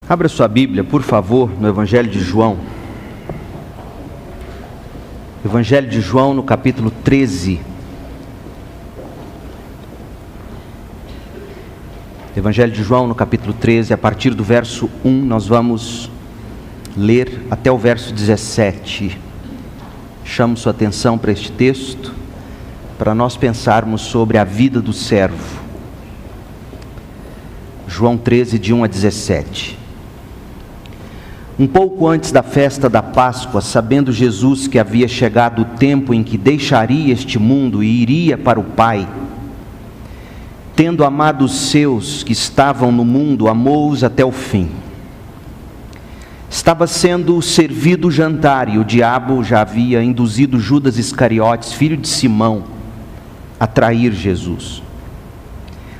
Abra sua Bíblia, por favor, no Evangelho de João. Evangelho de João, no capítulo 13. Evangelho de João, no capítulo 13, a partir do verso 1, nós vamos ler até o verso 17. Chamo sua atenção para este texto, para nós pensarmos sobre a vida do servo. João 13, de 1 a 17. Um pouco antes da festa da Páscoa, sabendo Jesus que havia chegado o tempo em que deixaria este mundo e iria para o Pai, tendo amado os seus que estavam no mundo, amou-os até o fim. Estava sendo servido o jantar e o diabo já havia induzido Judas Iscariotes, filho de Simão, a trair Jesus.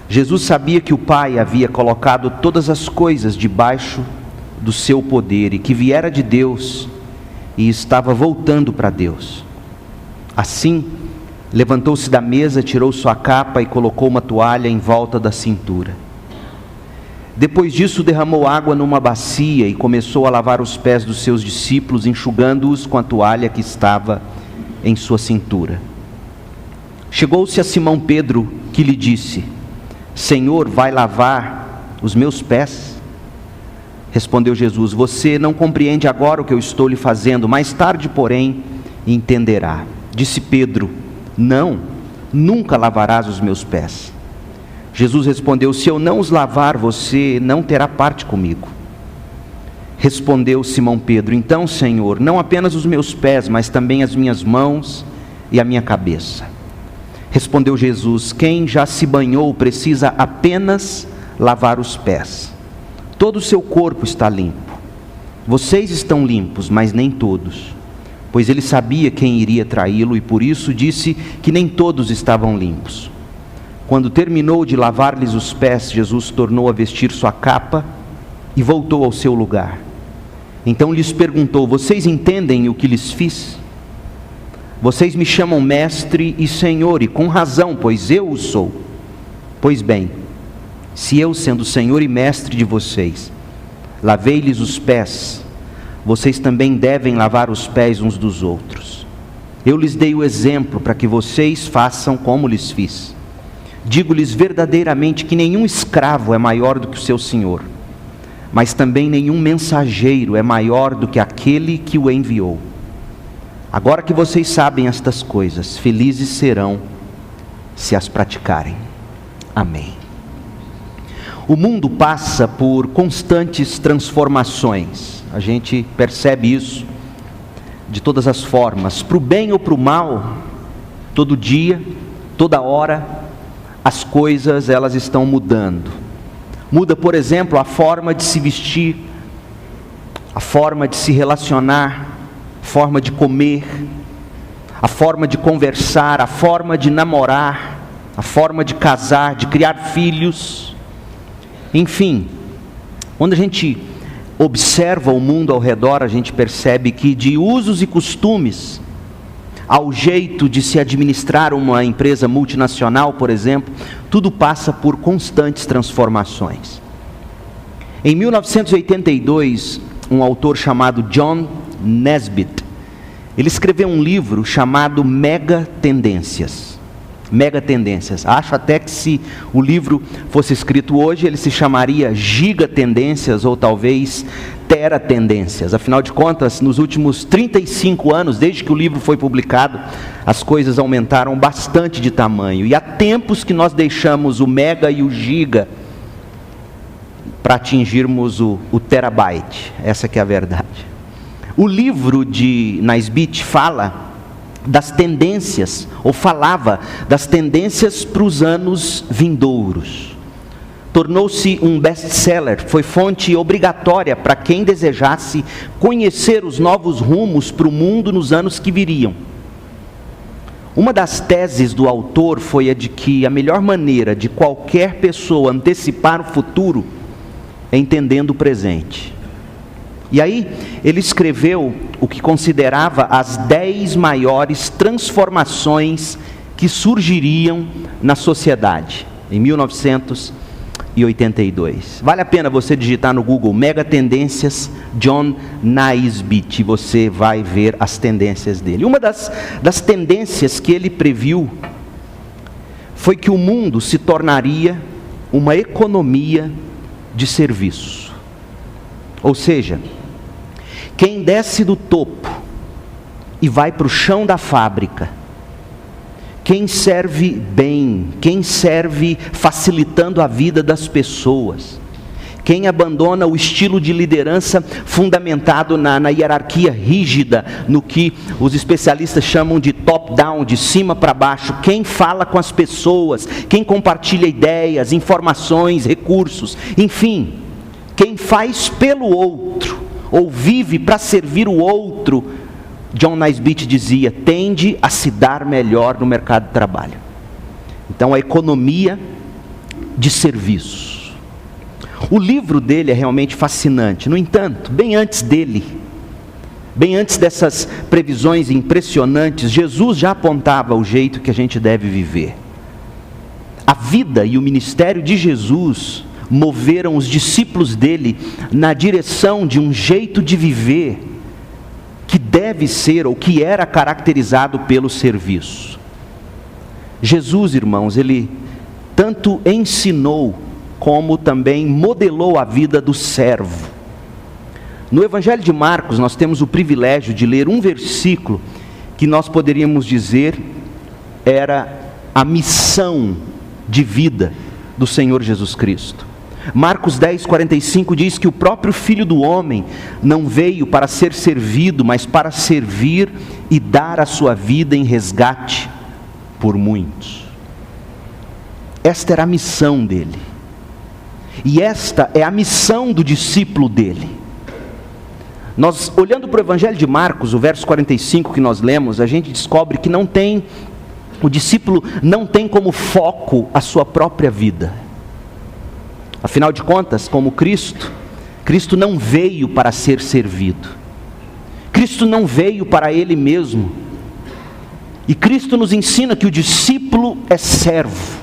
Jesus sabia que o Pai havia colocado todas as coisas debaixo do seu poder e que viera de Deus e estava voltando para Deus. Assim, levantou-se da mesa, tirou sua capa e colocou uma toalha em volta da cintura. Depois disso, derramou água numa bacia e começou a lavar os pés dos seus discípulos, enxugando-os com a toalha que estava em sua cintura. Chegou-se a Simão Pedro, que lhe disse: Senhor, vai lavar os meus pés? Respondeu Jesus: Você não compreende agora o que eu estou lhe fazendo, mais tarde, porém, entenderá. Disse Pedro: Não, nunca lavarás os meus pés. Jesus respondeu: Se eu não os lavar, você não terá parte comigo. Respondeu Simão Pedro: Então, Senhor, não apenas os meus pés, mas também as minhas mãos e a minha cabeça. Respondeu Jesus: Quem já se banhou precisa apenas lavar os pés. Todo o seu corpo está limpo. Vocês estão limpos, mas nem todos. Pois ele sabia quem iria traí-lo e por isso disse que nem todos estavam limpos. Quando terminou de lavar-lhes os pés, Jesus tornou a vestir sua capa e voltou ao seu lugar. Então lhes perguntou: Vocês entendem o que lhes fiz? Vocês me chamam mestre e senhor, e com razão, pois eu o sou. Pois bem, se eu, sendo senhor e mestre de vocês, lavei-lhes os pés, vocês também devem lavar os pés uns dos outros. Eu lhes dei o exemplo para que vocês façam como lhes fiz. Digo-lhes verdadeiramente que nenhum escravo é maior do que o seu senhor, mas também nenhum mensageiro é maior do que aquele que o enviou. Agora que vocês sabem estas coisas, felizes serão se as praticarem. Amém. O mundo passa por constantes transformações. A gente percebe isso de todas as formas, para o bem ou para o mal. Todo dia, toda hora, as coisas elas estão mudando. Muda, por exemplo, a forma de se vestir, a forma de se relacionar, a forma de comer, a forma de conversar, a forma de namorar, a forma de casar, de criar filhos. Enfim, quando a gente observa o mundo ao redor, a gente percebe que de usos e costumes ao jeito de se administrar uma empresa multinacional, por exemplo, tudo passa por constantes transformações. Em 1982, um autor chamado John Naisbitt, ele escreveu um livro chamado Mega Tendências. Mega Tendências. Acho até que se o livro fosse escrito hoje, ele se chamaria Giga Tendências ou talvez Tera Tendências. Afinal de contas, nos últimos 35 anos, desde que o livro foi publicado, as coisas aumentaram bastante de tamanho. E há tempos que nós deixamos o Mega e o Giga para atingirmos o Terabyte. Essa que é a verdade. O livro de Naisbitt fala das tendências, ou falava das tendências para os anos vindouros. Tornou-se um best-seller, foi fonte obrigatória para quem desejasse conhecer os novos rumos para o mundo nos anos que viriam. Uma das teses do autor foi a de que a melhor maneira de qualquer pessoa antecipar o futuro é entendendo o presente. E aí, ele escreveu o que considerava as 10 maiores transformações que surgiriam na sociedade, em 1982. 1982. Vale a pena você digitar no Google Mega Tendências John Naisbitt, e você vai ver as tendências dele. Uma das tendências que ele previu foi que o mundo se tornaria uma economia de serviço. Ou seja, quem desce do topo e vai para o chão da fábrica, quem serve bem, quem serve facilitando a vida das pessoas, quem abandona o estilo de liderança fundamentado na hierarquia rígida, no que os especialistas chamam de top-down, de cima para baixo, quem fala com as pessoas, quem compartilha ideias, informações, recursos, enfim, quem faz pelo outro, ou vive para servir o outro, John Naisbitt dizia, tende a se dar melhor no mercado de trabalho. Então, a economia de serviços. O livro dele é realmente fascinante. No entanto, bem antes dele, bem antes dessas previsões impressionantes, Jesus já apontava o jeito que a gente deve viver. A vida e o ministério de Jesus moveram os discípulos dele na direção de um jeito de viver que deve ser, ou que era caracterizado pelo serviço. Jesus, irmãos, ele tanto ensinou, como também modelou a vida do servo. No Evangelho de Marcos, nós temos o privilégio de ler um versículo que nós poderíamos dizer era a missão de vida do Senhor Jesus Cristo. Marcos 10:45 diz que o próprio Filho do Homem não veio para ser servido, mas para servir e dar a sua vida em resgate por muitos. Esta era a missão dele. E esta é a missão do discípulo dele. Nós, olhando para o Evangelho de Marcos, o verso 45 que nós lemos, a gente descobre que o discípulo não tem como foco a sua própria vida. Afinal de contas, como Cristo não veio para ser servido. Cristo não veio para Ele mesmo. E Cristo nos ensina que o discípulo é servo.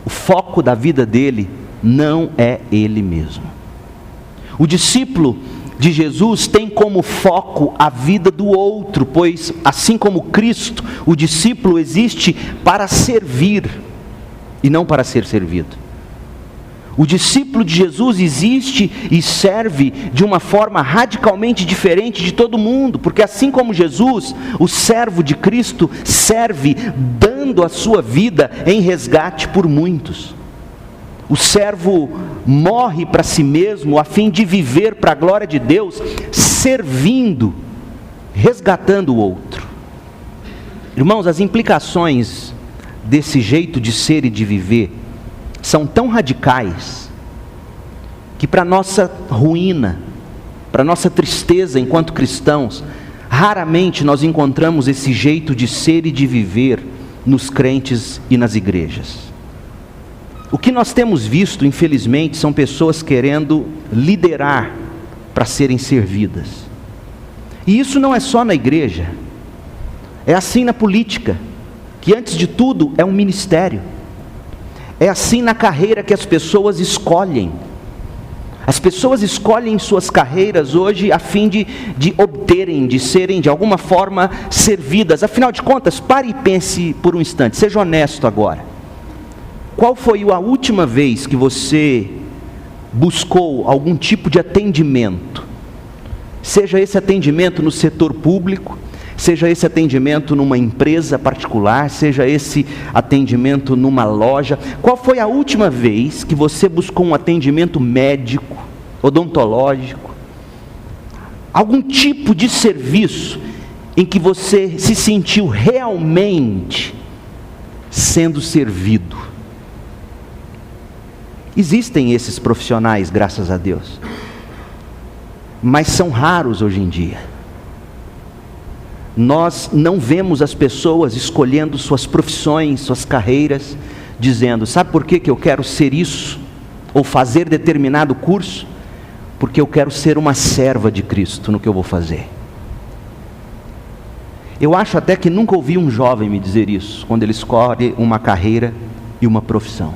O foco da vida dele não é ele mesmo. O discípulo de Jesus tem como foco a vida do outro, pois assim como Cristo, o discípulo existe para servir e não para ser servido. O discípulo de Jesus existe e serve de uma forma radicalmente diferente de todo mundo, porque assim como Jesus, o servo de Cristo serve dando a sua vida em resgate por muitos. O servo morre para si mesmo a fim de viver para a glória de Deus, servindo, resgatando o outro. Irmãos, as implicações desse jeito de ser e de viver são tão radicais que para nossa ruína, para nossa tristeza enquanto cristãos, raramente nós encontramos esse jeito de ser e de viver nos crentes e nas igrejas. O que nós temos visto, infelizmente, são pessoas querendo liderar para serem servidas. E isso não é só na igreja, é assim na política, que antes de tudo é um ministério. É assim na carreira que as pessoas escolhem. As pessoas escolhem suas carreiras hoje a fim de obterem, de serem de alguma forma servidas. Afinal de contas, pare e pense por um instante, seja honesto agora. Qual foi a última vez que você buscou algum tipo de atendimento? Seja esse atendimento no setor público, seja esse atendimento numa empresa particular, seja esse atendimento numa loja. Qual foi a última vez que você buscou um atendimento médico, odontológico? Algum tipo de serviço em que você se sentiu realmente sendo servido? Existem esses profissionais, graças a Deus, mas são raros hoje em dia. Nós não vemos as pessoas escolhendo suas profissões, suas carreiras, dizendo, sabe por que eu quero ser isso? Ou fazer determinado curso? Porque eu quero ser uma serva de Cristo no que eu vou fazer. Eu acho até que nunca ouvi um jovem me dizer isso, quando ele escolhe uma carreira e uma profissão.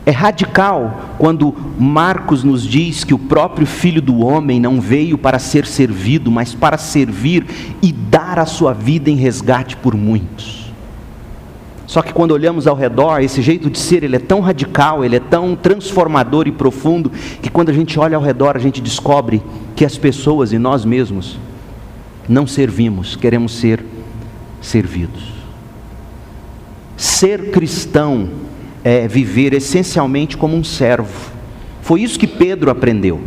É radical quando Marcos nos diz que o próprio Filho do Homem não veio para ser servido, mas para servir e dar a sua vida em resgate por muitos. Só que quando olhamos ao redor, esse jeito de ser, ele é tão radical, ele é tão transformador e profundo, que quando a gente olha ao redor, a gente descobre que as pessoas e nós mesmos não servimos, queremos ser servidos. Ser cristão é viver essencialmente como um servo. Foi isso que Pedro aprendeu.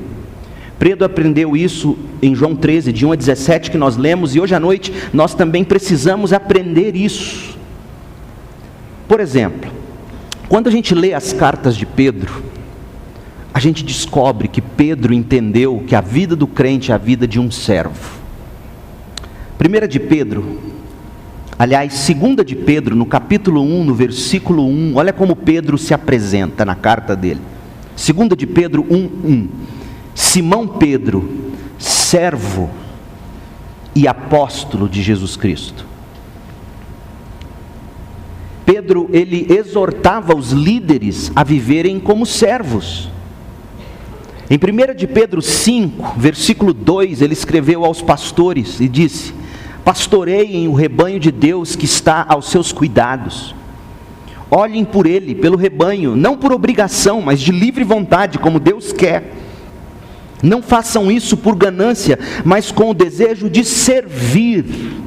Pedro aprendeu isso em João 13, de 1 a 17, que nós lemos, e hoje à noite nós também precisamos aprender isso. Por exemplo, quando a gente lê as cartas de Pedro, a gente descobre que Pedro entendeu que a vida do crente é a vida de um servo. 1 de Pedro, aliás, 2 de Pedro, no capítulo 1, no versículo 1, olha como Pedro se apresenta na carta dele. 2 de Pedro 1:1. Simão Pedro, servo e apóstolo de Jesus Cristo. Pedro, ele exortava os líderes a viverem como servos. Em 1 de Pedro 5, versículo 2, ele escreveu aos pastores e disse: pastoreiem o rebanho de Deus que está aos seus cuidados. Olhem por ele, pelo rebanho, não por obrigação, mas de livre vontade, como Deus quer. Não façam isso por ganância, mas com o desejo de servir.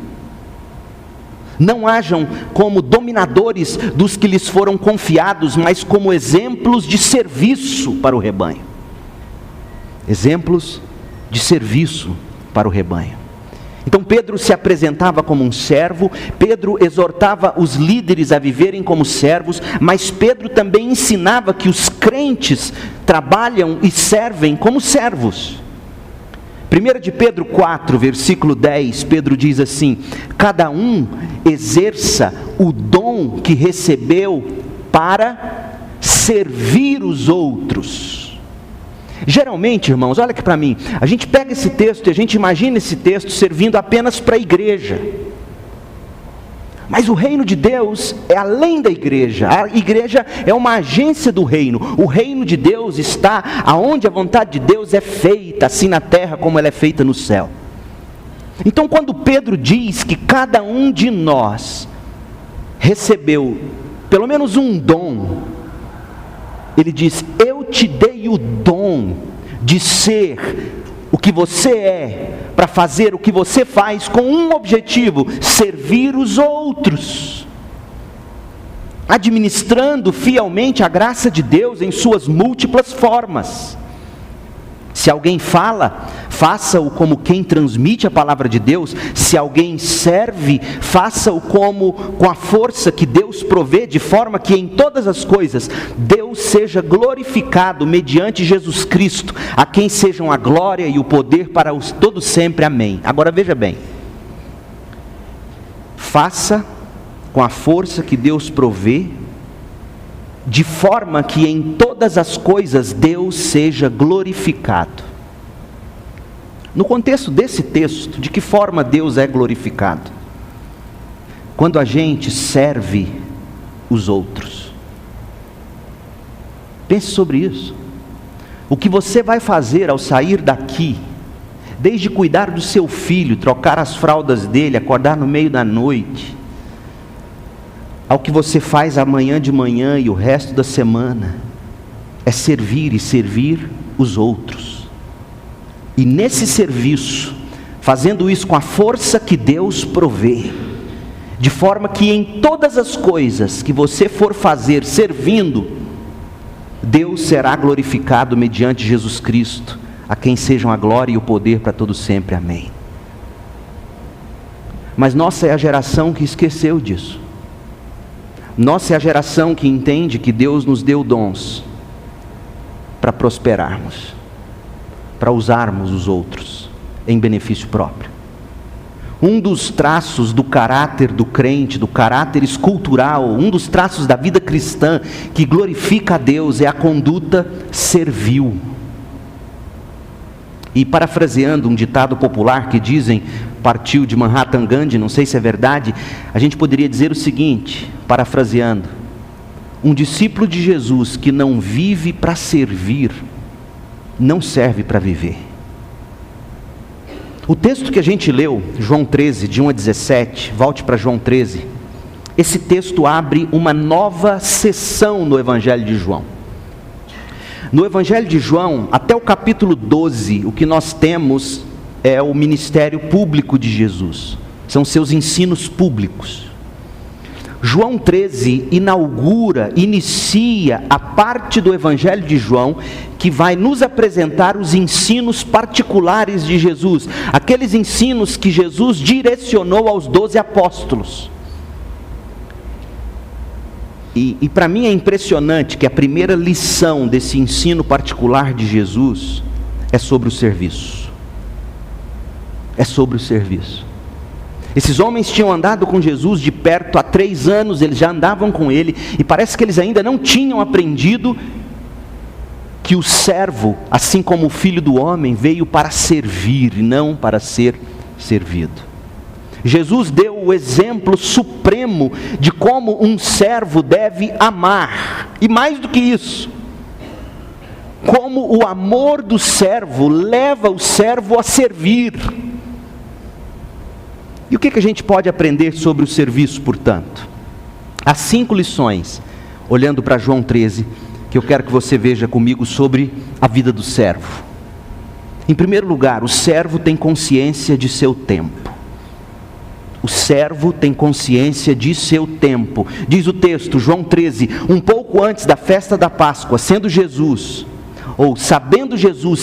Não hajam como dominadores dos que lhes foram confiados, mas como exemplos de serviço para o rebanho. Exemplos de serviço para o rebanho. Então Pedro se apresentava como um servo, Pedro exortava os líderes a viverem como servos, mas Pedro também ensinava que os crentes trabalham e servem como servos. 1 de Pedro 4, versículo 10, Pedro diz assim: cada um exerça o dom que recebeu para servir os outros. Geralmente, irmãos, olha aqui para mim, a gente pega esse texto e a gente imagina esse texto servindo apenas para a igreja. Mas o reino de Deus é além da igreja. A igreja é uma agência do reino. O reino de Deus está aonde a vontade de Deus é feita, assim na terra como ela é feita no céu. Então quando Pedro diz que cada um de nós recebeu pelo menos um dom, ele diz: eu te dei o dom de ser o que você é, para fazer o que você faz com um objetivo: servir os outros, administrando fielmente a graça de Deus em suas múltiplas formas. Se alguém fala, faça-o como quem transmite a palavra de Deus. Se alguém serve, faça-o com a força que Deus provê, de forma que em todas as coisas Deus seja glorificado mediante Jesus Cristo, a quem sejam a glória e o poder para os todos sempre. Amém. Agora veja bem, faça com a força que Deus provê, de forma que em todas as coisas Deus seja glorificado. No contexto desse texto, de que forma Deus é glorificado? Quando a gente serve os outros. Pense sobre isso. O que você vai fazer ao sair daqui, desde cuidar do seu filho, trocar as fraldas dele, acordar no meio da noite, ao que você faz amanhã de manhã e o resto da semana, é servir e servir os outros. E nesse serviço, fazendo isso com a força que Deus provê, de forma que em todas as coisas que você for fazer servindo, Deus será glorificado mediante Jesus Cristo, a quem sejam a glória e o poder para todos sempre. Amém. Mas nossa é a geração que esqueceu disso. Nossa é a geração que entende que Deus nos deu dons para prosperarmos, para usarmos os outros em benefício próprio. Um dos traços do caráter do crente, do caráter escultural, um dos traços da vida cristã que glorifica a Deus é a conduta servil. E parafraseando um ditado popular que dizem, partiu de Mahatma Gandhi, não sei se é verdade, a gente poderia dizer o seguinte, parafraseando: Um discípulo de Jesus que não vive para servir, não serve para viver. O texto que a gente leu, João 13, de 1 a 17, volte para João 13. Esse texto abre uma nova seção no Evangelho de João. No Evangelho de João, até o capítulo 12, o que nós temos é o ministério público de Jesus. São seus ensinos públicos. João 13 inicia a parte do Evangelho de João que vai nos apresentar os ensinos particulares de Jesus, aqueles ensinos que Jesus direcionou aos 12 apóstolos. E para mim é impressionante que a primeira lição desse ensino particular de Jesus é sobre o serviço. É sobre o serviço. Esses homens tinham andado com Jesus de perto há 3 anos, eles já andavam com ele, e parece que eles ainda não tinham aprendido que o servo, assim como o Filho do Homem, veio para servir e não para ser servido. Jesus deu o exemplo supremo de como um servo deve amar, e mais do que isso, como o amor do servo leva o servo a servir. E o que a gente pode aprender sobre o serviço, portanto? Há 5 lições, olhando para João 13, que eu quero que você veja comigo sobre a vida do servo. Em primeiro lugar, o servo tem consciência de seu tempo. O servo tem consciência de seu tempo. Diz o texto, João 13, um pouco antes da festa da Páscoa, sabendo Jesus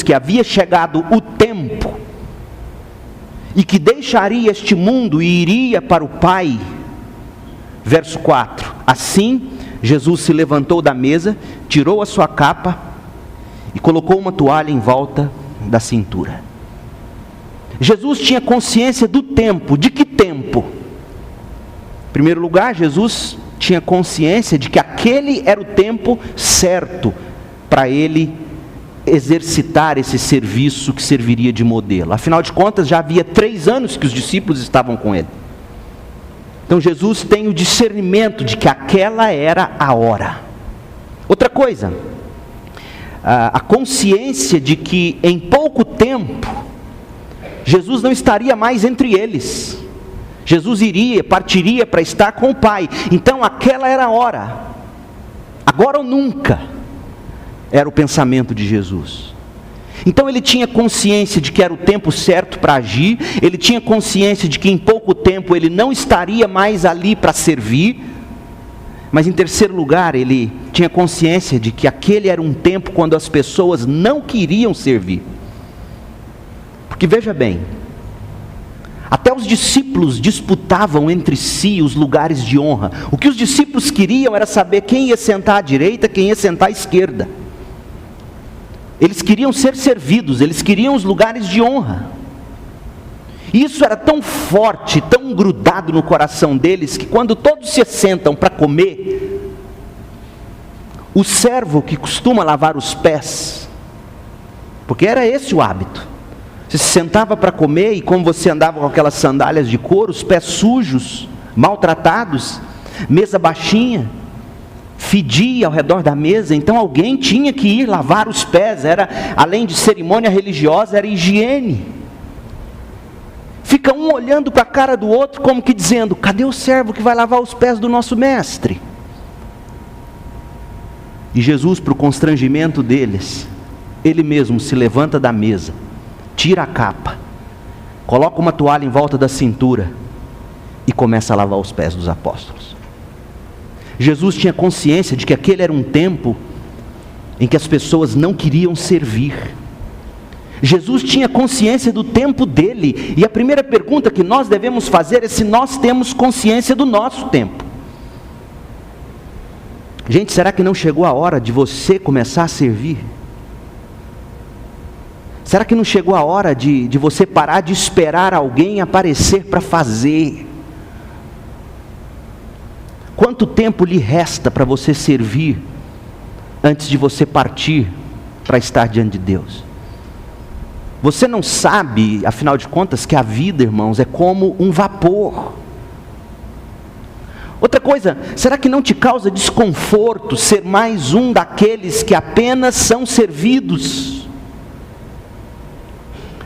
que havia chegado o tempo, e que deixaria este mundo e iria para o Pai. Verso 4, assim Jesus se levantou da mesa, tirou a sua capa e colocou uma toalha em volta da cintura. Jesus tinha consciência do tempo. De que tempo? Em primeiro lugar, Jesus tinha consciência de que aquele era o tempo certo para ele exercitar esse serviço que serviria de modelo. Afinal de contas, já havia 3 anos que os discípulos estavam com ele. Então Jesus tem o discernimento de que aquela era a hora. Outra coisa, a consciência de que em pouco tempo Jesus não estaria mais entre eles. Jesus partiria para estar com o Pai. Então aquela era a hora. Agora ou nunca. Era o pensamento de Jesus. Então ele tinha consciência de que era o tempo certo para agir. Ele tinha consciência de que em pouco tempo ele não estaria mais ali para servir. Mas em terceiro lugar, ele tinha consciência de que aquele era um tempo quando as pessoas não queriam servir. Porque veja bem, até os discípulos disputavam entre si os lugares de honra. O que os discípulos queriam era saber quem ia sentar à direita, quem ia sentar à esquerda. Eles queriam ser servidos, eles queriam os lugares de honra. E isso era tão forte, tão grudado no coração deles, que quando todos se sentam para comer, o servo que costuma lavar os pés, porque era esse o hábito, você se sentava para comer e como você andava com aquelas sandálias de couro, os pés sujos, maltratados, mesa baixinha, fedia ao redor da mesa, então alguém tinha que ir lavar os pés. Era, além de cerimônia religiosa, era higiene. Fica um olhando para a cara do outro como que dizendo, cadê o servo que vai lavar os pés do nosso mestre? E Jesus, para o constrangimento deles, ele mesmo se levanta da mesa, tira a capa, coloca uma toalha em volta da cintura e começa a lavar os pés dos apóstolos. Jesus tinha consciência de que aquele era um tempo em que as pessoas não queriam servir. Jesus tinha consciência do tempo dele, e a primeira pergunta que nós devemos fazer é se nós temos consciência do nosso tempo. Gente, será que não chegou a hora de você começar a servir? Será que não chegou a hora de você parar de esperar alguém aparecer para fazer? Quanto tempo lhe resta para você servir antes de você partir para estar diante de Deus? Você não sabe, afinal de contas, que a vida, irmãos, é como um vapor. Outra coisa, será que não te causa desconforto ser mais um daqueles que apenas são servidos?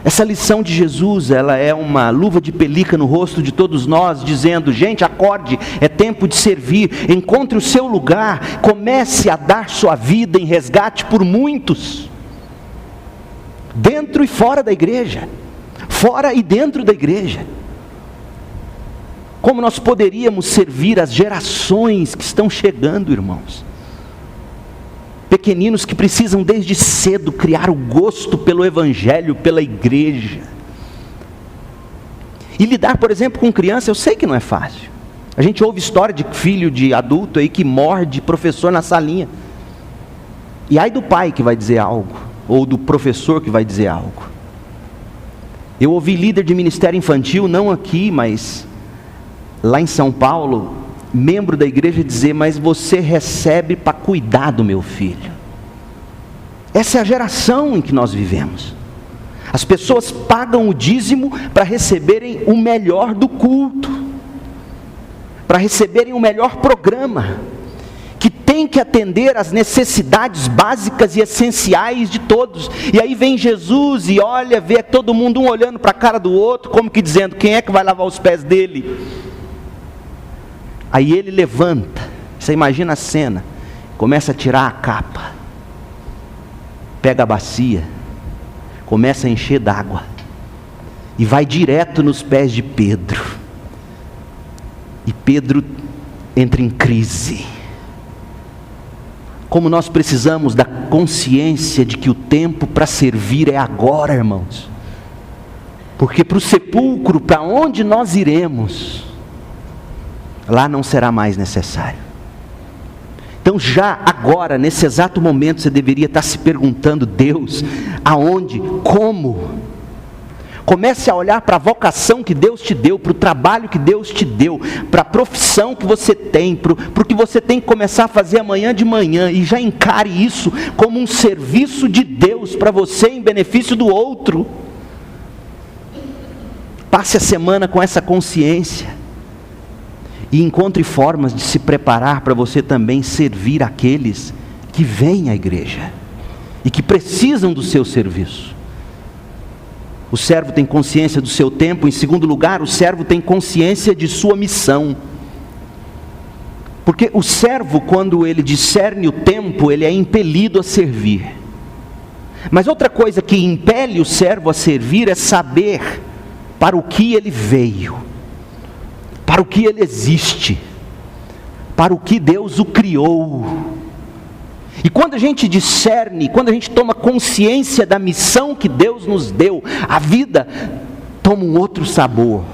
Essa lição de Jesus, ela é uma luva de pelica no rosto de todos nós, dizendo: gente, acorde, é tempo de servir, encontre o seu lugar, comece a dar sua vida em resgate por muitos, dentro e fora da igreja, fora e dentro da igreja. Como nós poderíamos servir as gerações que estão chegando, irmãos? Pequeninos que precisam desde cedo criar o gosto pelo Evangelho, pela igreja. E lidar, por exemplo, com criança, eu sei que não é fácil. A gente ouve história de filho de adulto aí que morde professor na salinha. E ai do pai que vai dizer algo, ou do professor que vai dizer algo. Eu ouvi líder de ministério infantil, não aqui, mas lá em São Paulo, membro da igreja dizer: mas você recebe para cuidar do meu filho. Essa é a geração em que nós vivemos. As pessoas pagam o dízimo para receberem o melhor do culto, para receberem o melhor programa, que tem que atender às necessidades básicas e essenciais de todos. E aí vem Jesus e olha, vê todo mundo um olhando para a cara do outro, como que dizendo: quem é que vai lavar os pés dele? Aí ele levanta, você imagina a cena, começa a tirar a capa, pega a bacia, começa a encher d'água, e vai direto nos pés de Pedro, e Pedro entra em crise. Como nós precisamos da consciência de que o tempo para servir é agora, irmãos, porque para o sepulcro, para onde nós iremos, lá não será mais necessário. Então já agora, nesse exato momento, você deveria estar se perguntando: Deus, aonde, como? Comece a olhar para a vocação que Deus te deu, para o trabalho que Deus te deu, para a profissão que você tem, para o que você tem que começar a fazer amanhã de manhã, e já encare isso como um serviço de Deus para você em benefício do outro. Passe a semana com essa consciência. E encontre formas de se preparar para você também servir aqueles que vêm à igreja e que precisam do seu serviço. O servo tem consciência do seu tempo. Em segundo lugar, o servo tem consciência de sua missão. Porque o servo, quando ele discerne o tempo, ele é impelido a servir. Mas outra coisa que impele o servo a servir é saber para o que ele veio, para o que ele existe, para o que Deus o criou. E quando a gente discerne, quando a gente toma consciência da missão que Deus nos deu, a vida toma um outro sabor.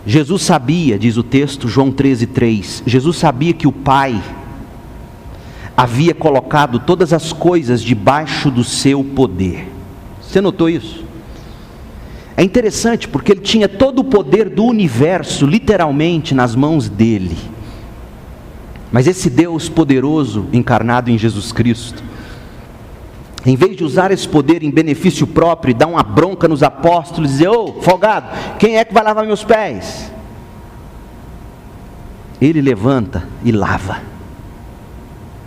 Jesus sabia, diz o texto, João 13:3, Jesus sabia que o Pai havia colocado todas as coisas debaixo do seu poder. Você notou isso? É interessante porque ele tinha todo o poder do universo, literalmente, nas mãos dele. Mas esse Deus poderoso, encarnado em Jesus Cristo, em vez de usar esse poder em benefício próprio e dar uma bronca nos apóstolos e dizer: ô, folgado, quem é que vai lavar meus pés? Ele levanta e lava.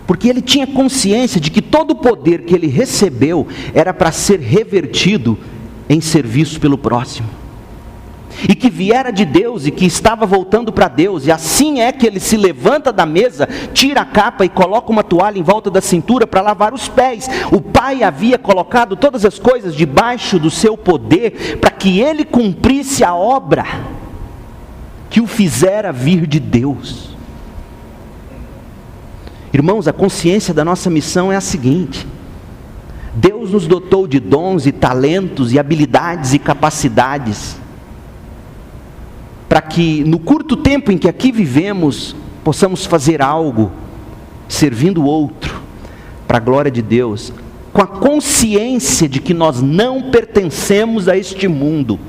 Porque ele tinha consciência de que todo o poder que ele recebeu era para ser revertido em serviço pelo próximo, e que viera de Deus e que estava voltando para Deus. E assim é que ele se levanta da mesa, tira a capa e coloca uma toalha em volta da cintura para lavar os pés. O Pai havia colocado todas as coisas debaixo do seu poder para que ele cumprisse a obra que o fizera vir de Deus. Irmãos, a consciência da nossa missão é a seguinte: Deus nos dotou de dons e talentos e habilidades e capacidades para que no curto tempo em que aqui vivemos possamos fazer algo servindo o outro para a glória de Deus, com a consciência de que nós não pertencemos a este mundo.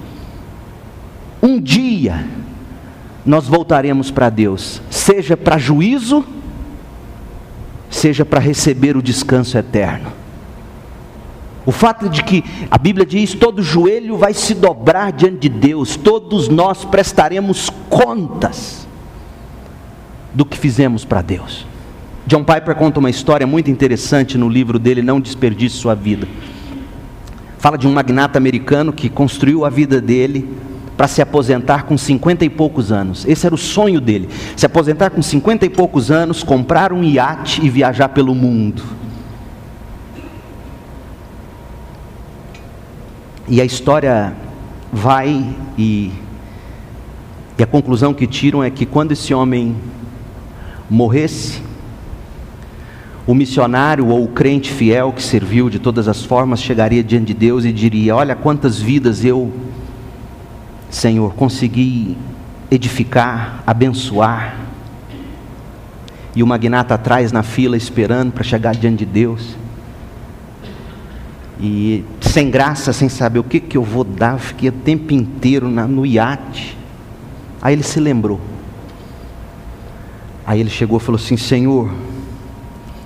Um dia nós voltaremos para Deus, seja para juízo, seja para receber o descanso eterno. O fato de que a Bíblia diz: todo joelho vai se dobrar diante de Deus, todos nós prestaremos contas do que fizemos para Deus. John Piper conta uma história muito interessante no livro dele, Não Desperdice Sua Vida. Fala de um magnata americano que construiu a vida dele para se aposentar com 50 e poucos anos. Esse era o sonho dele, se aposentar com 50 e poucos anos, comprar um iate e viajar pelo mundo. E a história vai e a conclusão que tiram é que quando esse homem morresse, o missionário ou o crente fiel que serviu de todas as formas chegaria diante de Deus e diria: olha quantas vidas eu, Senhor, consegui edificar, abençoar. E o magnata atrás na fila esperando para chegar diante de Deus. E sem graça, sem saber o que eu vou dar, eu fiquei o tempo inteiro no iate. Aí ele se lembrou. Aí ele chegou e falou assim: Senhor,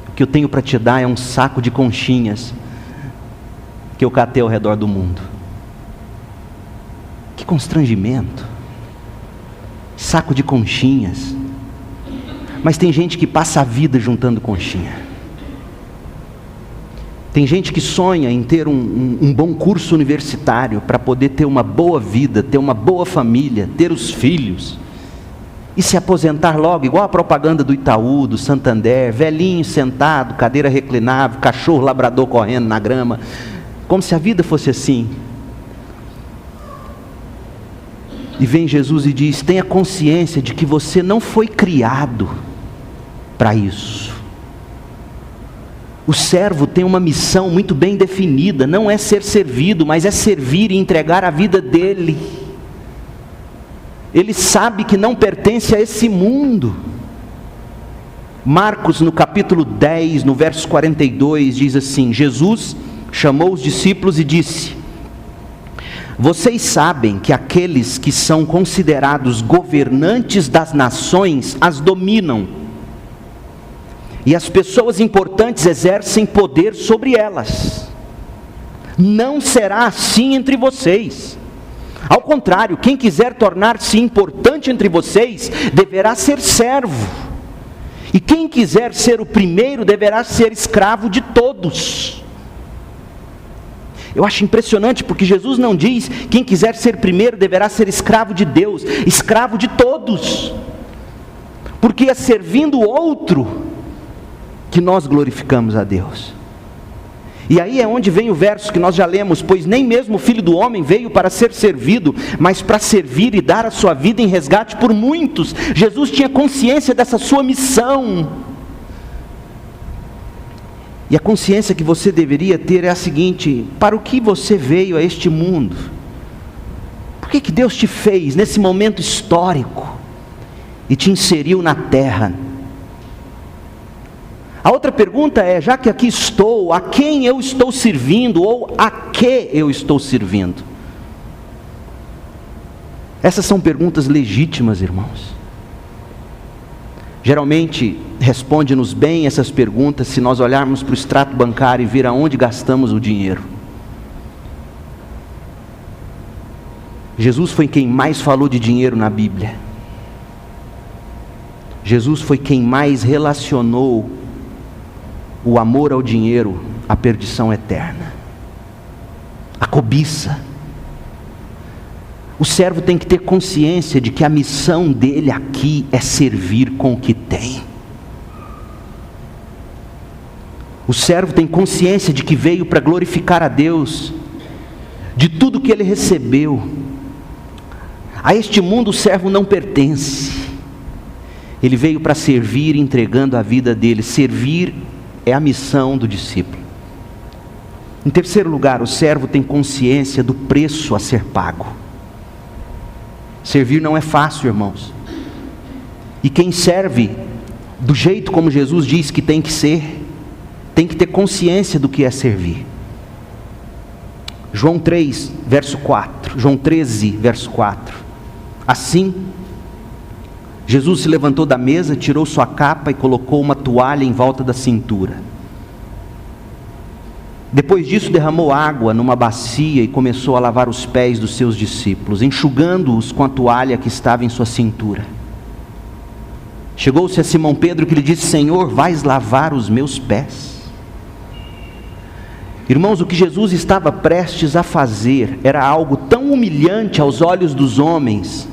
o que eu tenho para te dar é um saco de conchinhas que eu catei ao redor do mundo. Que constrangimento. Saco de conchinhas. Mas tem gente que passa a vida juntando conchinha. Tem gente que sonha em ter um bom curso universitário para poder ter uma boa vida, ter uma boa família, ter os filhos e se aposentar logo, igual a propaganda do Itaú, do Santander, velhinho sentado, cadeira reclinável, cachorro labrador correndo na grama, como se a vida fosse assim. E vem Jesus e diz: tenha consciência de que você não foi criado para isso. O servo tem uma missão muito bem definida, não é ser servido, mas é servir e entregar a vida dele. Ele sabe que não pertence a esse mundo. Marcos, no capítulo 10, no verso 42, diz assim: Jesus chamou os discípulos e disse: vocês sabem que aqueles que são considerados governantes das nações as dominam, e as pessoas importantes exercem poder sobre elas. Não será assim entre vocês. Ao contrário, quem quiser tornar-se importante entre vocês, deverá ser servo. E quem quiser ser o primeiro, deverá ser escravo de todos. Eu acho impressionante, porque Jesus não diz: quem quiser ser primeiro, deverá ser escravo de Deus. Escravo de todos. Porque é servindo o outro que nós glorificamos a Deus. E aí é onde vem o verso que nós já lemos: pois nem mesmo o Filho do Homem veio para ser servido, mas para servir e dar a sua vida em resgate por muitos. Jesus tinha consciência dessa sua missão. E a consciência que você deveria ter é a seguinte: para o que você veio a este mundo? Por que Deus te fez nesse momento histórico e te inseriu na terra? A outra pergunta é: já que aqui estou, a quem eu estou servindo, ou a que eu estou servindo? Essas são perguntas legítimas, irmãos. Geralmente, responde-nos bem essas perguntas se nós olharmos para o extrato bancário e ver aonde gastamos o dinheiro. Jesus foi quem mais falou de dinheiro na Bíblia. Jesus foi quem mais relacionou o amor ao dinheiro à perdição eterna, a cobiça. O servo tem que ter consciência de que a missão dele aqui é servir com o que tem. O servo tem consciência de que veio para glorificar a Deus, de tudo que ele recebeu. A este mundo o servo não pertence. Ele veio para servir, entregando a vida dele. Servir é a missão do discípulo. Em terceiro lugar, o servo tem consciência do preço a ser pago. Servir não é fácil, irmãos. E quem serve do jeito como Jesus diz que tem que ser, tem que ter consciência do que é servir. João 3, verso 4. João 13, verso 4. Assim, Jesus se levantou da mesa, tirou sua capa e colocou uma toalha em volta da cintura. Depois disso derramou água numa bacia e começou a lavar os pés dos seus discípulos, enxugando-os com a toalha que estava em sua cintura. Chegou-se a Simão Pedro que lhe disse: Senhor, vais lavar os meus pés? Irmãos, o que Jesus estava prestes a fazer era algo tão humilhante aos olhos dos homens,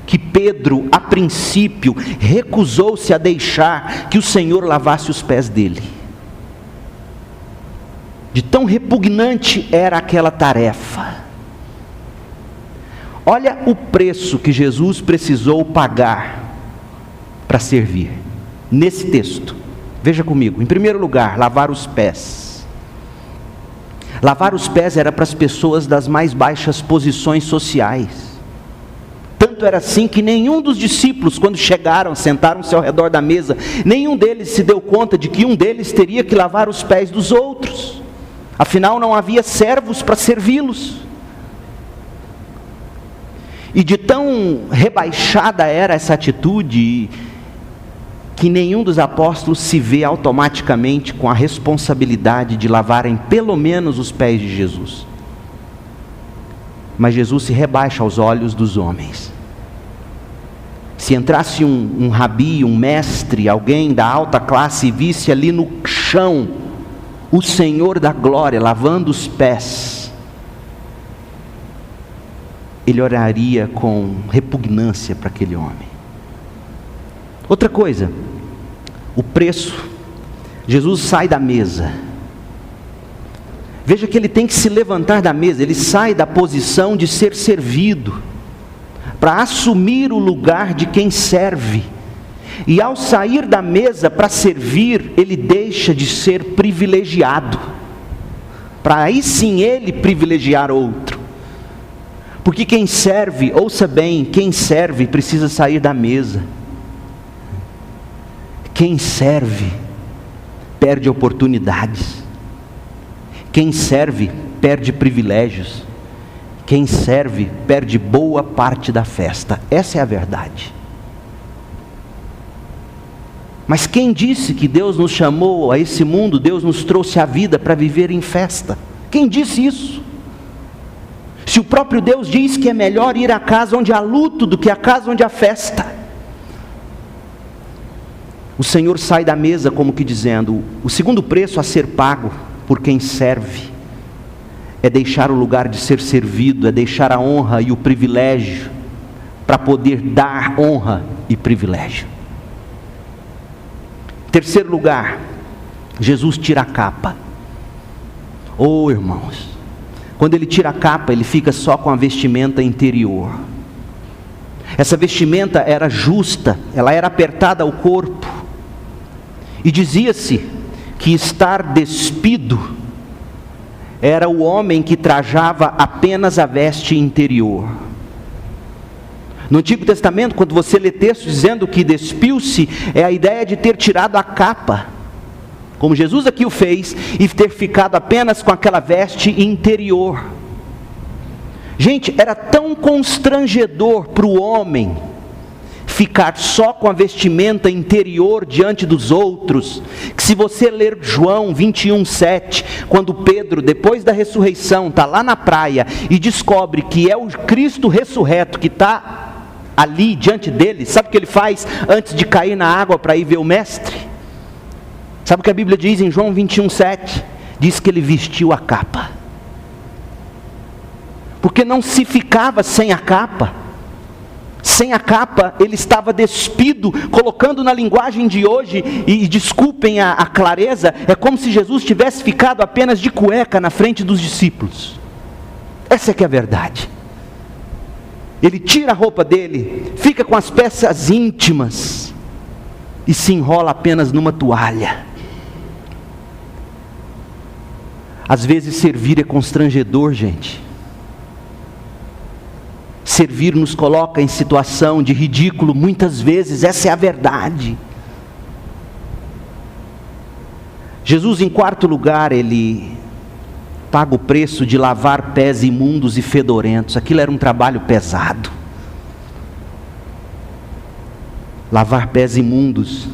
que Pedro, a princípio, recusou-se a deixar que o Senhor lavasse os pés dele. De tão repugnante era aquela tarefa. Olha o preço que Jesus precisou pagar para servir. Nesse texto, veja comigo. Em primeiro lugar, lavar os pés. Lavar os pés era para as pessoas das mais baixas posições sociais. Tanto era assim que nenhum dos discípulos, quando chegaram, sentaram-se ao redor da mesa, nenhum deles se deu conta de que um deles teria que lavar os pés dos outros. Afinal, não havia servos para servi-los. E de tão rebaixada era essa atitude, que nenhum dos apóstolos se vê automaticamente com a responsabilidade de lavarem pelo menos os pés de Jesus. Mas Jesus se rebaixa aos olhos dos homens. Se entrasse um rabi, um mestre, alguém da alta classe, e visse ali no chão o Senhor da glória lavando os pés, ele olharia com repugnância para aquele homem. Outra coisa, o preço. Jesus sai da mesa. Veja que ele tem que se levantar da mesa, ele sai da posição de ser servido, para assumir o lugar de quem serve. E ao sair da mesa para servir, ele deixa de ser privilegiado, para aí sim ele privilegiar outro. Porque quem serve, ouça bem, quem serve precisa sair da mesa. Quem serve perde oportunidades. Quem serve perde privilégios. Quem serve perde boa parte da festa. Essa é a verdade. Mas quem disse que Deus nos chamou a esse mundo, Deus nos trouxe a vida para viver em festa? Quem disse isso? Se o próprio Deus diz que é melhor ir à casa onde há luto do que à casa onde há festa. O Senhor sai da mesa como que dizendo: o segundo preço a ser pago por quem serve é deixar o lugar de ser servido, é deixar a honra e o privilégio para poder dar honra e privilégio. Terceiro lugar, Jesus tira a capa. Oh, irmãos, quando ele tira a capa, ele fica só com a vestimenta interior. Essa vestimenta era justa, ela era apertada ao corpo. E dizia-se que estar despido era o homem que trajava apenas a veste interior. No Antigo Testamento, quando você lê textos dizendo que despiu-se, é a ideia de ter tirado a capa, como Jesus aqui o fez, e ter ficado apenas com aquela veste interior. Gente, era tão constrangedor para o homem ficar só com a vestimenta interior diante dos outros, que se você ler João 21:7, quando Pedro, depois da ressurreição, está lá na praia e descobre que é o Cristo ressurreto que está ali diante dele, sabe o que ele faz antes de cair na água para ir ver o mestre? Sabe o que a Bíblia diz em João 21:7? Diz que ele vestiu a capa, porque não se ficava sem a capa. Sem a capa, ele estava despido, colocando na linguagem de hoje, e desculpem a clareza, é como se Jesus tivesse ficado apenas de cueca na frente dos discípulos. Essa é que é a verdade. Ele tira a roupa dele, fica com as peças íntimas, e se enrola apenas numa toalha. Às vezes servir é constrangedor, gente. Servir nos coloca em situação de ridículo, muitas vezes, essa é a verdade. Jesus, em quarto lugar, ele paga o preço de lavar pés imundos e fedorentos. Aquilo era um trabalho pesado. Lavar pés imundos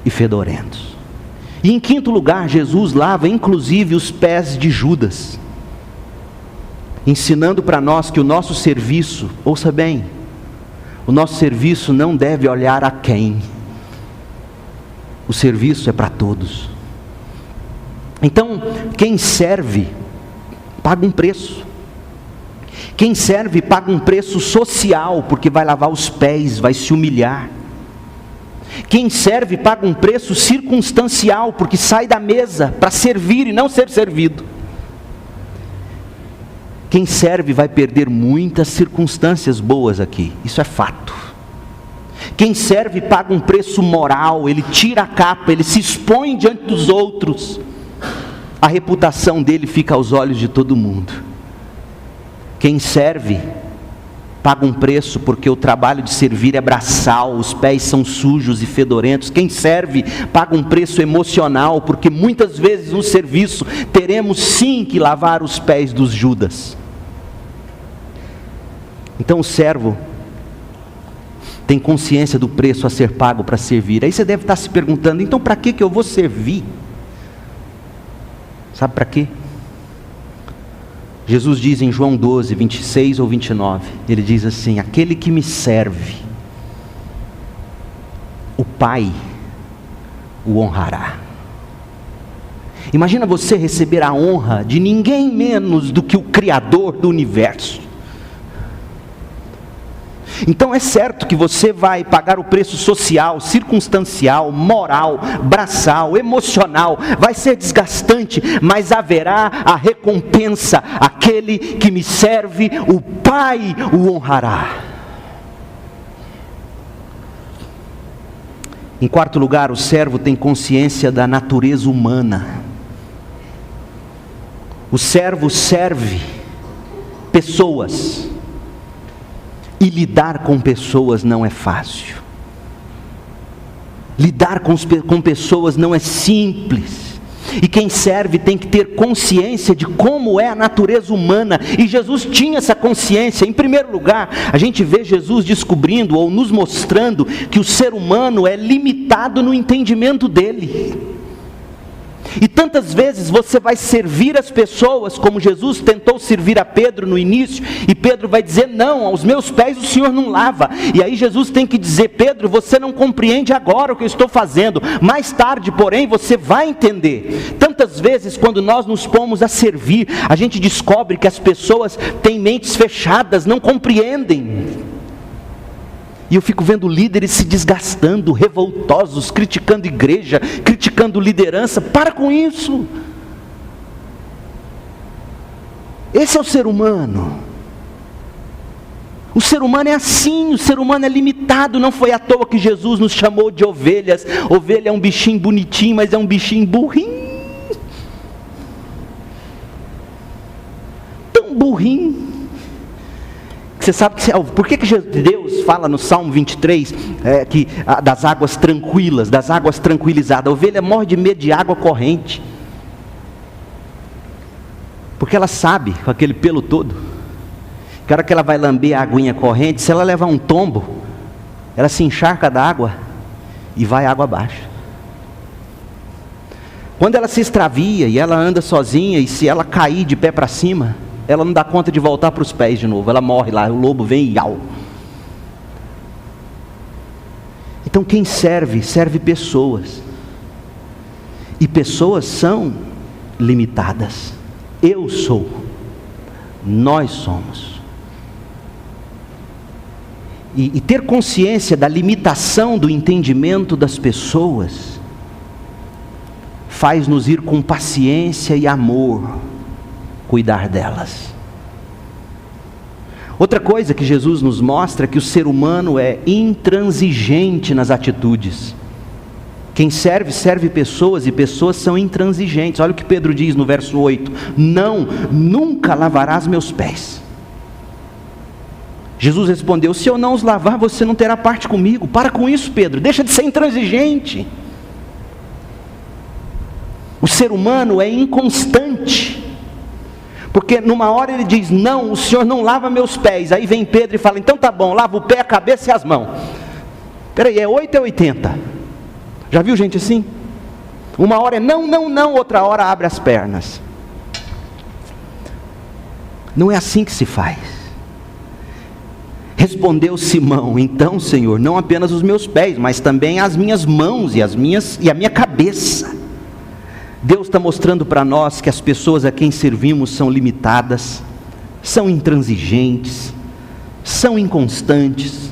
e fedorentos. E em quinto lugar, Jesus lava inclusive os pés de Judas, ensinando para nós que o nosso serviço, ouça bem, o nosso serviço não deve olhar a quem. O serviço é para todos. Então, quem serve, paga um preço. Quem serve, paga um preço social, porque vai lavar os pés, vai se humilhar. Quem serve, paga um preço circunstancial, porque sai da mesa para servir e não ser servido. Quem serve vai perder muitas circunstâncias boas aqui, isso é fato. Quem serve paga um preço moral, ele tira a capa, ele se expõe diante dos outros. A reputação dele fica aos olhos de todo mundo. Quem serve paga um preço, porque o trabalho de servir é braçal, os pés são sujos e fedorentos. Quem serve paga um preço emocional, porque muitas vezes no serviço teremos sim que lavar os pés dos Judas. Então o servo tem consciência do preço a ser pago para servir. Aí você deve estar se perguntando, então para que eu vou servir? Sabe para quê? Jesus diz em João 12, 26 ou 29, ele diz assim: aquele que me serve, o Pai o honrará. Imagina você receber a honra de ninguém menos do que o Criador do universo. Então é certo que você vai pagar o preço social, circunstancial, moral, braçal, emocional, vai ser desgastante, mas haverá a recompensa. Aquele que me serve, o Pai o honrará. Em quarto lugar, o servo tem consciência da natureza humana. O servo serve pessoas. E lidar com pessoas não é fácil. Lidar com pessoas não é simples. E quem serve tem que ter consciência de como é a natureza humana. E Jesus tinha essa consciência. Em primeiro lugar, a gente vê Jesus descobrindo ou nos mostrando que o ser humano é limitado no entendimento dele. E tantas vezes você vai servir as pessoas, como Jesus tentou servir a Pedro no início, e Pedro vai dizer: não, aos meus pés o Senhor não lava. E aí Jesus tem que dizer: Pedro, você não compreende agora o que eu estou fazendo, mais tarde, porém, você vai entender. Tantas vezes, quando nós nos pomos a servir, a gente descobre que as pessoas têm mentes fechadas, não compreendem. E eu fico vendo líderes se desgastando, revoltosos, criticando igreja, criticando liderança. Para com isso. Esse é o ser humano. O ser humano é assim, o ser humano é limitado. Não foi à toa que Jesus nos chamou de ovelhas. Ovelha é um bichinho bonitinho, mas é um bichinho burrinho. Tão burrinho. Você sabe por que Deus fala no Salmo 23 das águas tranquilas, das águas tranquilizadas? A ovelha morre de medo de água corrente, porque ela sabe, com aquele pelo todo, que a hora que ela vai lamber a aguinha corrente, se ela levar um tombo, ela se encharca da água e vai água abaixo. Quando ela se extravia e ela anda sozinha, e se ela cair de pé para cima, ela não dá conta de voltar para os pés de novo, ela morre lá, o lobo vem e au. Então quem serve, serve pessoas. E pessoas são limitadas. Eu sou, nós somos. E ter consciência da limitação do entendimento das pessoas faz-nos ir com paciência e amor cuidar delas. Outra coisa que Jesus nos mostra é que o ser humano é intransigente nas atitudes. Quem serve, serve pessoas, e pessoas são intransigentes. Olha o que Pedro diz no verso 8: não, nunca lavarás meus pés. Jesus respondeu: se eu não os lavar, você não terá parte comigo. Para com isso, Pedro, deixa de ser intransigente. O ser humano é inconstante, porque numa hora ele diz: não, o Senhor não lava meus pés. Aí vem Pedro e fala: então tá bom, lava o pé, a cabeça e as mãos. Espera aí, é 8 ou 80? Já viu gente assim? Uma hora é não, não, não, outra hora abre as pernas. Não é assim que se faz. Respondeu Simão: então, Senhor, não apenas os meus pés, mas também as minhas mãos e a minha cabeça. Deus está mostrando para nós que as pessoas a quem servimos são limitadas, são intransigentes, são inconstantes,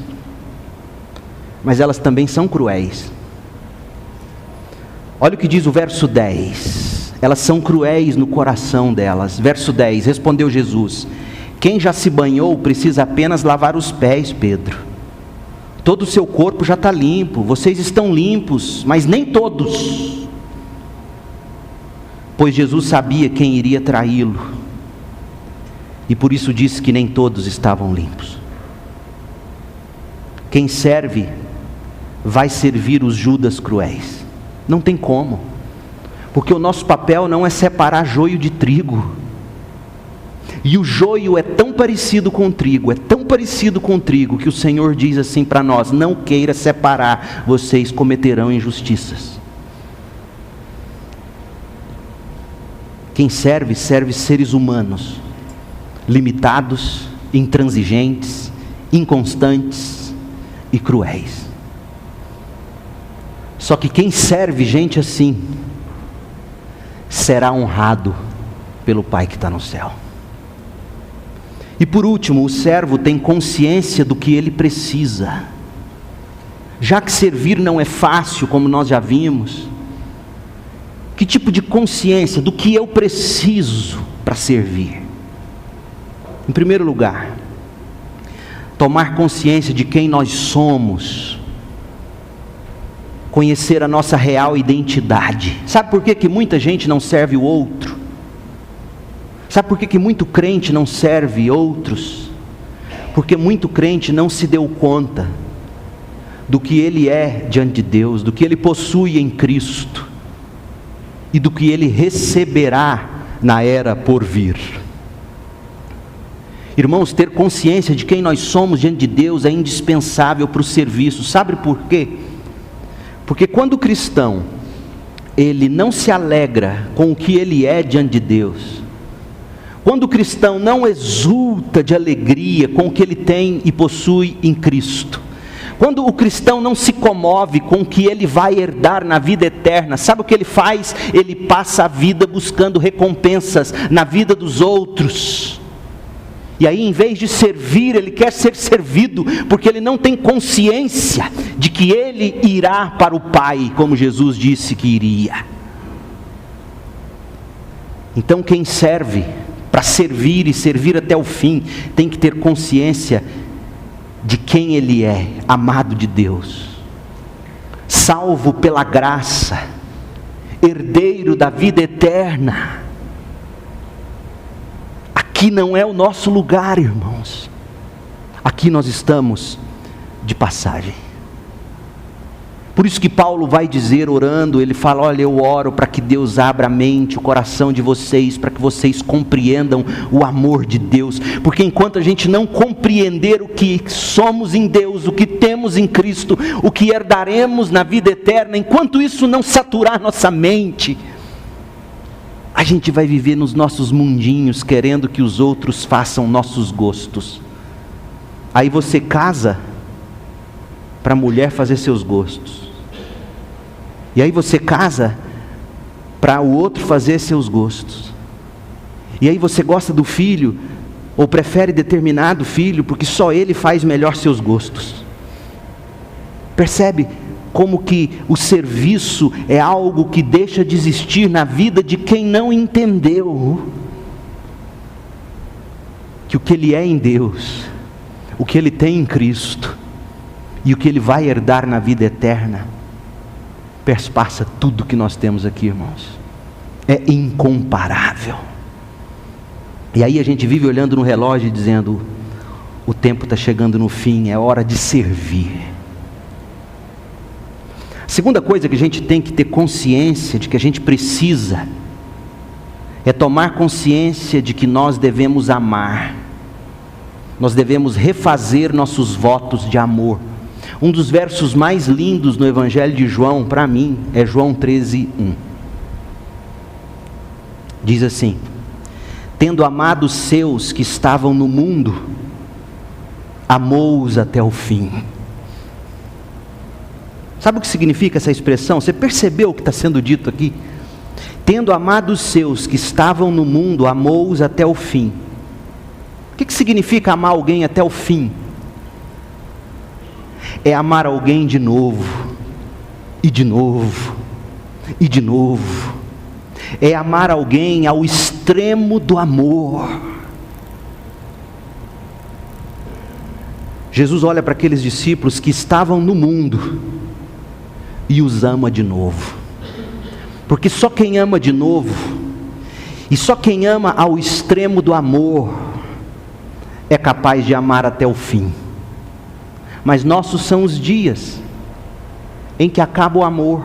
mas elas também são cruéis. Olha o que diz o verso 10. Elas são cruéis no coração delas. Verso 10, respondeu Jesus: quem já se banhou precisa apenas lavar os pés, Pedro. Todo o seu corpo já está limpo. Vocês estão limpos, mas nem todos. Pois Jesus sabia quem iria traí-lo, e por isso disse que nem todos estavam limpos. Quem serve vai servir os Judas cruéis. Não tem como, porque o nosso papel não é separar joio de trigo. E o joio é tão parecido com o trigo, é tão parecido com o trigo, que o Senhor diz assim para nós: não queira separar, vocês cometerão injustiças. Quem serve, serve seres humanos, limitados, intransigentes, inconstantes e cruéis. Só que quem serve gente assim, será honrado pelo Pai que está no céu. E por último, o servo tem consciência do que ele precisa. Já que servir não é fácil, como nós já vimos, que tipo de consciência do que eu preciso para servir? Em primeiro lugar, tomar consciência de quem nós somos, conhecer a nossa real identidade. Sabe por que muita gente não serve o outro? Sabe por que muito crente não serve outros? Porque muito crente não se deu conta do que ele é diante de Deus, do que ele possui em Cristo e do que ele receberá na era por vir. Irmãos, ter consciência de quem nós somos diante de Deus é indispensável para o serviço. Sabe por quê? Porque quando o cristão, ele não se alegra com o que ele é diante de Deus, quando o cristão não exulta de alegria com o que ele tem e possui em Cristo, quando o cristão não se comove com o que ele vai herdar na vida eterna, sabe o que ele faz? Ele passa a vida buscando recompensas na vida dos outros. E aí, em vez de servir, ele quer ser servido, porque ele não tem consciência de que ele irá para o Pai, como Jesus disse que iria. Então quem serve, para servir e servir até o fim, tem que ter consciência de quem ele é, amado de Deus, salvo pela graça, herdeiro da vida eterna. Aqui não é o nosso lugar, irmãos. Aqui nós estamos de passagem. Por isso que Paulo vai dizer, orando, ele fala: olha, eu oro para que Deus abra a mente, o coração de vocês, para que vocês compreendam o amor de Deus. Porque enquanto a gente não compreender o que somos em Deus, o que temos em Cristo, o que herdaremos na vida eterna, enquanto isso não saturar nossa mente, a gente vai viver nos nossos mundinhos, querendo que os outros façam nossos gostos. Aí você casa para a mulher fazer seus gostos, e aí você casa para o outro fazer seus gostos, e aí você gosta do filho, ou prefere determinado filho, porque só ele faz melhor seus gostos. Percebe como que o serviço é algo que deixa de existir na vida de quem não entendeu que o que ele é em Deus, o que ele tem em Cristo e o que ele vai herdar na vida eterna perspassa tudo que nós temos aqui, irmãos. É incomparável. E aí a gente vive olhando no relógio e dizendo: o tempo está chegando no fim, é hora de servir. A segunda coisa que a gente tem que ter consciência de que a gente precisa é tomar consciência de que nós devemos amar. Nós devemos refazer nossos votos de amor. Um dos versos mais lindos no Evangelho de João, para mim, é João 13:1. Diz assim: tendo amado os seus que estavam no mundo, amou-os até o fim. Sabe o que significa essa expressão? Você percebeu o que está sendo dito aqui? Tendo amado os seus que estavam no mundo, amou-os até o fim. O que significa amar alguém até o fim? É amar alguém de novo, e de novo, e de novo. É amar alguém ao extremo do amor. Jesus olha para aqueles discípulos que estavam no mundo e os ama de novo. Porque só quem ama de novo, e só quem ama ao extremo do amor, é capaz de amar até o fim. Mas nossos são os dias em que acaba o amor.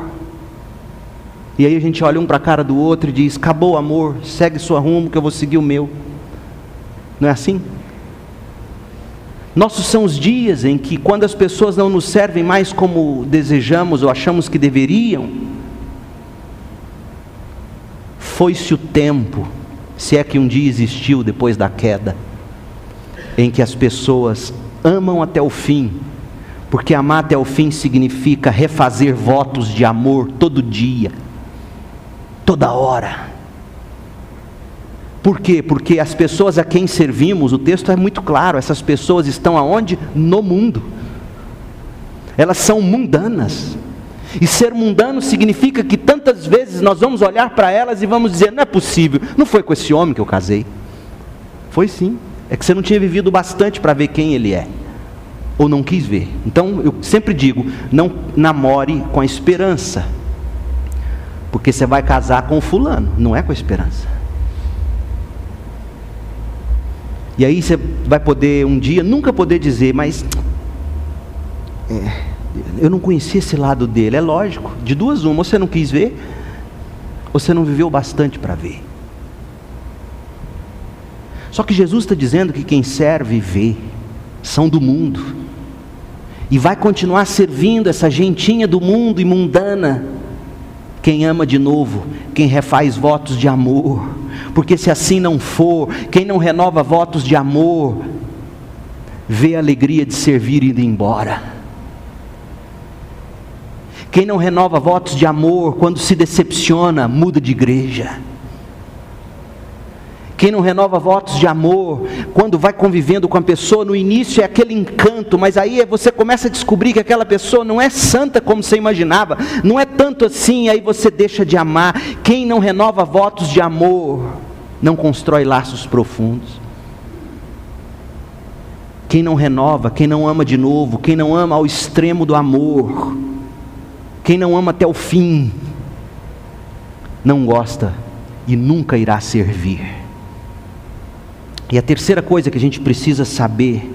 E aí a gente olha um para a cara do outro e diz: acabou o amor, segue sua rumo que eu vou seguir o meu. Não é assim? Nossos são os dias em que, quando as pessoas não nos servem mais como desejamos ou achamos que deveriam, foi-se o tempo, se é que um dia existiu depois da queda, em que as pessoas amam até o fim, porque amar até o fim significa refazer votos de amor todo dia, toda hora. Por quê? Porque as pessoas a quem servimos, o texto é muito claro, essas pessoas estão aonde? No mundo. Elas são mundanas. E ser mundano significa que tantas vezes nós vamos olhar para elas e vamos dizer: não é possível, não foi com esse homem que eu casei. Foi sim, é que você não tinha vivido bastante para ver quem ele é, ou não quis ver. Então eu sempre digo: não namore com a esperança, porque você vai casar com o fulano, não é com a esperança. E aí você vai poder um dia, nunca poder dizer: mas eu não conhecia esse lado dele. É lógico, de duas uma, ou você não quis ver, ou você não viveu bastante para ver. Só que Jesus está dizendo que quem serve e vê são do mundo, e vai continuar servindo essa gentinha do mundo e mundana. Quem ama de novo, quem refaz votos de amor, porque se assim não for, quem não renova votos de amor, vê a alegria de servir e ir embora. Quem não renova votos de amor, quando se decepciona, muda de igreja. Quem não renova votos de amor, quando vai convivendo com a pessoa, no início é aquele encanto, mas aí você começa a descobrir que aquela pessoa não é santa como você imaginava, não é tanto assim, aí você deixa de amar. Quem não renova votos de amor, não constrói laços profundos. Quem não renova, quem não ama de novo, quem não ama ao extremo do amor, quem não ama até o fim, não gosta e nunca irá servir. E a terceira coisa que a gente precisa saber,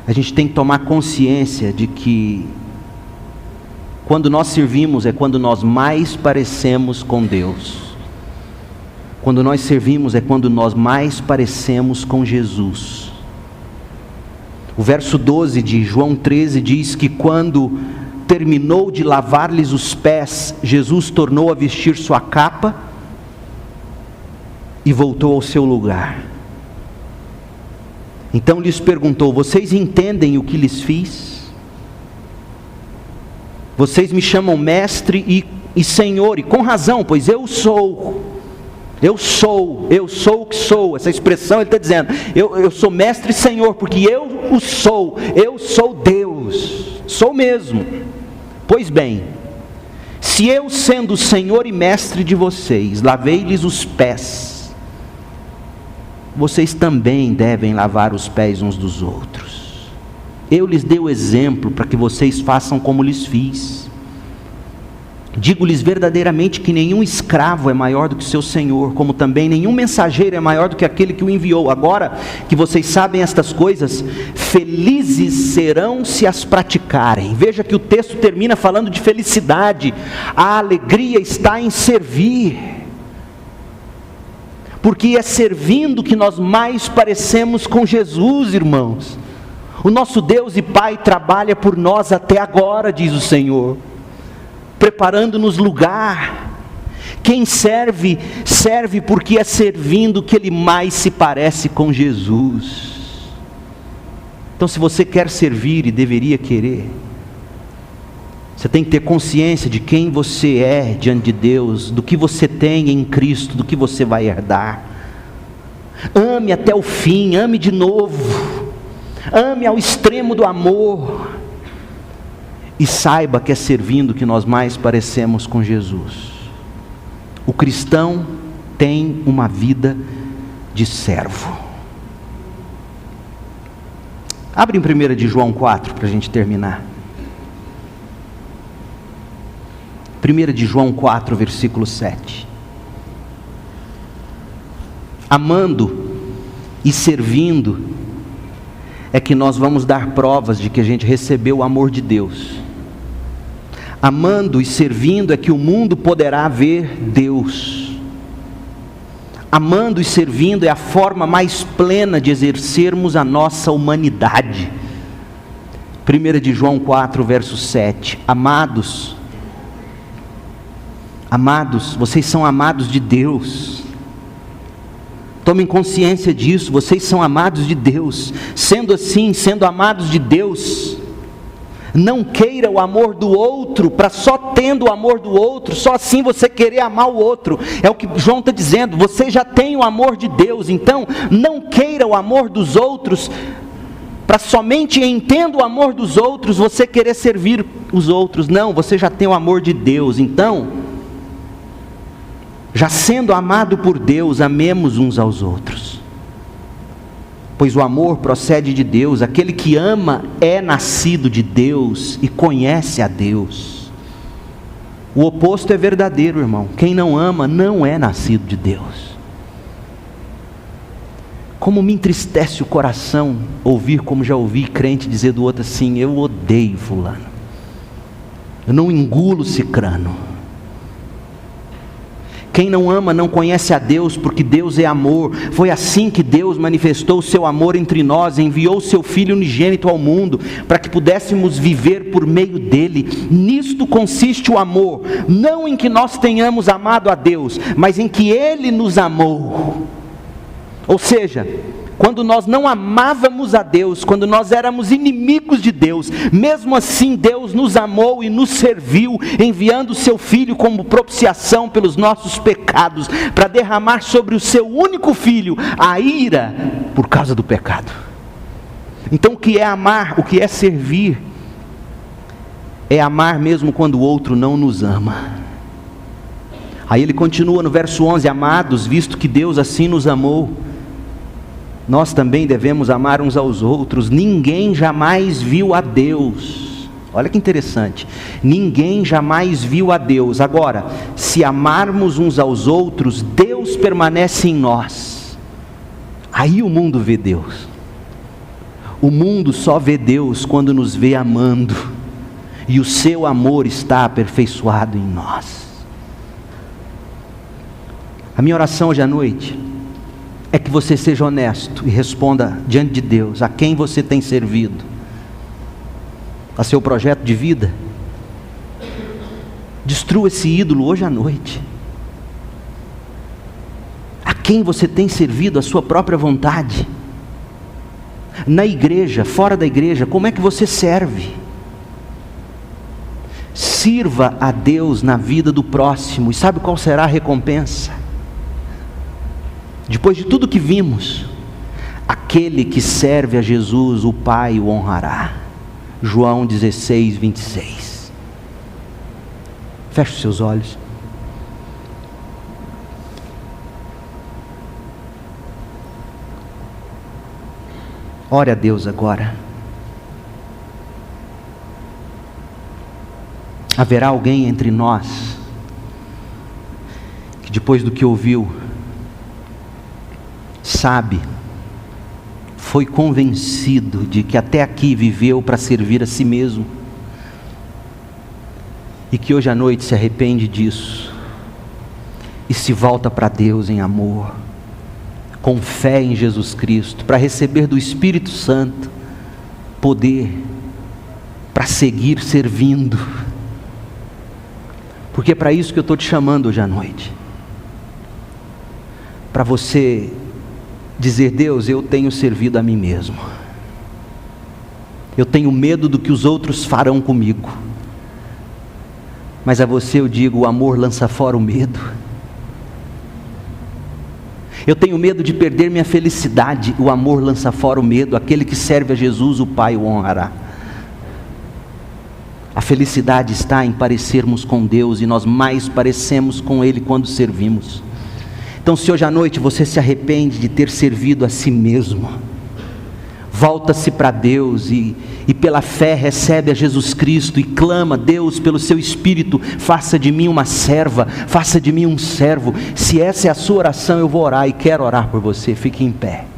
a gente tem que tomar consciência de que quando nós servimos é quando nós mais parecemos com Deus. Quando nós servimos é quando nós mais parecemos com Jesus. O verso 12 de João 13 diz que quando terminou de lavar-lhes os pés, Jesus tornou a vestir sua capa e voltou ao seu lugar. Então lhes perguntou: vocês entendem o que lhes fiz? Vocês me chamam mestre e senhor, e com razão, pois eu sou o que sou. Essa expressão ele está dizendo: eu sou mestre e senhor, porque eu sou Deus, sou mesmo. Pois bem, se eu, sendo senhor e mestre de vocês, lavei-lhes os pés, vocês também devem lavar os pés uns dos outros. Eu lhes dei o exemplo para que vocês façam como lhes fiz. Digo-lhes verdadeiramente que nenhum escravo é maior do que seu senhor, como também nenhum mensageiro é maior do que aquele que o enviou. Agora que vocês sabem estas coisas, felizes serão se as praticarem. Veja que o texto termina falando de felicidade. A alegria está em servir, porque é servindo que nós mais parecemos com Jesus, irmãos. O nosso Deus e Pai trabalha por nós até agora, diz o Senhor, preparando-nos lugar. Quem serve, serve porque é servindo que ele mais se parece com Jesus. Então, se você quer servir e deveria querer, você tem que ter consciência de quem você é diante de Deus, do que você tem em Cristo, do que você vai herdar. Ame até o fim, ame de novo, ame ao extremo do amor, e saiba que é servindo que nós mais parecemos com Jesus. O cristão tem uma vida de servo. Abre em 1 de João 4 para a gente terminar. 1 de João 4, versículo 7. Amando e servindo é que nós vamos dar provas de que a gente recebeu o amor de Deus. Amando e servindo é que o mundo poderá ver Deus. Amando e servindo é a forma mais plena de exercermos a nossa humanidade. 1 de João 4, verso 7. Amados, vocês são amados de Deus. Tomem consciência disso, vocês são amados de Deus. Sendo assim, sendo amados de Deus, não queira o amor do outro, para só tendo o amor do outro, só assim você querer amar o outro. É o que João está dizendo, você já tem o amor de Deus, então não queira o amor dos outros, para somente entendo o amor dos outros, você querer servir os outros. Não, você já tem o amor de Deus, então, já sendo amado por Deus, amemos uns aos outros. Pois o amor procede de Deus, aquele que ama é nascido de Deus e conhece a Deus. O oposto é verdadeiro, irmão. Quem não ama não é nascido de Deus. Como me entristece o coração ouvir, como já ouvi crente dizer do outro assim: eu odeio fulano, eu não engulo cicrano. Quem não ama não conhece a Deus, porque Deus é amor. Foi assim que Deus manifestou o seu amor entre nós, enviou o seu Filho unigênito ao mundo, para que pudéssemos viver por meio dele. Nisto consiste o amor, não em que nós tenhamos amado a Deus, mas em que ele nos amou. Ou seja, quando nós não amávamos a Deus, quando nós éramos inimigos de Deus, mesmo assim Deus nos amou e nos serviu, enviando o seu Filho como propiciação pelos nossos pecados, para derramar sobre o seu único Filho a ira por causa do pecado. Então o que é amar, o que é servir, é amar mesmo quando o outro não nos ama. Aí ele continua no verso 11: amados, visto que Deus assim nos amou, nós também devemos amar uns aos outros. Ninguém jamais viu a Deus. Olha que interessante. Ninguém jamais viu a Deus. Agora, se amarmos uns aos outros, Deus permanece em nós. Aí o mundo vê Deus. O mundo só vê Deus quando nos vê amando, e o seu amor está aperfeiçoado em nós. A minha oração hoje à noite é que você seja honesto e responda diante de Deus a quem você tem servido, a seu projeto de vida. Destrua esse ídolo hoje à noite. A quem você tem servido a sua própria vontade? Na igreja, fora da igreja, como é que você serve? Sirva a Deus na vida do próximo, e sabe qual será a recompensa? Depois de tudo que vimos, aquele que serve a Jesus, o Pai o honrará. João 16, 26. Feche os seus olhos. Ore a Deus agora. Haverá alguém entre nós que depois do que ouviu, sabe, foi convencido de que até aqui viveu para servir a si mesmo, e que hoje à noite se arrepende disso e se volta para Deus em amor, com fé em Jesus Cristo, para receber do Espírito Santo poder para seguir servindo. Porque é para isso que eu estou te chamando hoje à noite. Para você dizer: Deus, eu tenho servido a mim mesmo. Eu tenho medo do que os outros farão comigo. Mas a você eu digo: o amor lança fora o medo. Eu tenho medo de perder minha felicidade. O amor lança fora o medo. Aquele que serve a Jesus, o Pai o honrará. A felicidade está em parecermos com Deus, e nós mais parecemos com Ele quando servimos. Então, se hoje à noite você se arrepende de ter servido a si mesmo, volta-se para Deus e pela fé recebe a Jesus Cristo e clama: Deus, pelo seu Espírito, faça de mim uma serva, faça de mim um servo. Se essa é a sua oração, eu vou orar e quero orar por você. Fique em pé.